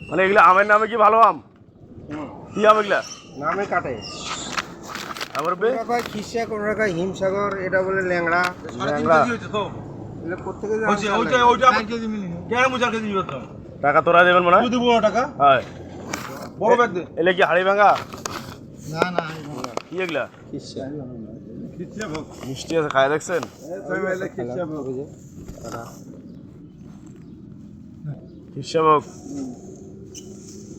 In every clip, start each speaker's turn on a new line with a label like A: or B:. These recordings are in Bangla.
A: মানে এগুলা আমের নামে কি ভালো আম? কি আম এগুলা?
B: নামে কাটে।
A: আমার
B: খিসা, কোন রাখায় হিমসাগর, এটা বলে ল্যাংড়া।
A: টাকা তোরা দেবেন মনে হয়?
B: টাকা
A: বড় ব্যাগ দে। এলে কি হাড়ি ভাঙা?
B: না না,
A: কি এগুলা?
B: খিসা
A: মিষ্টি আছে, খায় দেখছেন? হিসাবক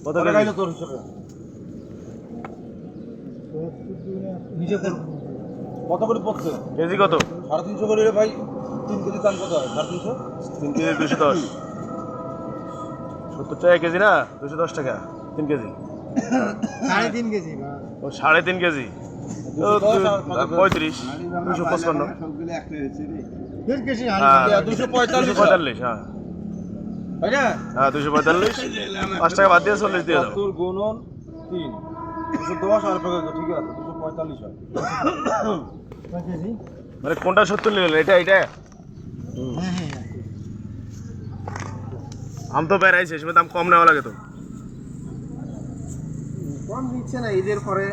A: কত কেজি?
B: তোর কত করে পড়ছে?
A: কেজি কত?
B: 350 করে ভাই। 3 কেজি দাম কত হয়? 350।
A: 3 কেজি 210। 70 টাকা কেজি না? 210 টাকা 3 কেজি।
B: 3.5 কেজি।
A: ও 3.5 কেজি। 35 255।
B: সবগুলো একটা হয়েছে রে। 3 কেজি
A: 245। হ্যাঁ
B: ভাই না?
A: হ্যাঁ 245। 5 টাকা বাদ দিয়ে 40 দিয়ে দাও।
B: তোর গুণন 3 210 আর টাকা ঠিক আছে 245 হয়। কত কেজি?
A: মানে কোনটা 70 নিলেন? এটা
B: হ্যাঁ।
A: আম তো বেড়াইছে, সে দাম কম নেওয়া লাগে তো।
B: কম দিচ্ছে না, ঈদের পরে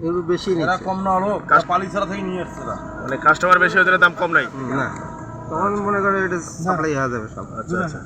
B: একটু বেশি নিচ্ছে। এরা কম না হলো পালি ছাড়া থেকে নিয়ে আসছে না।
A: মানে কাস্টমার বেশি হলে দাম কম নাই
B: না, তখন মনে করে এটা সাপ্লাই হয়ে যাবে সব।
A: আচ্ছা আচ্ছা।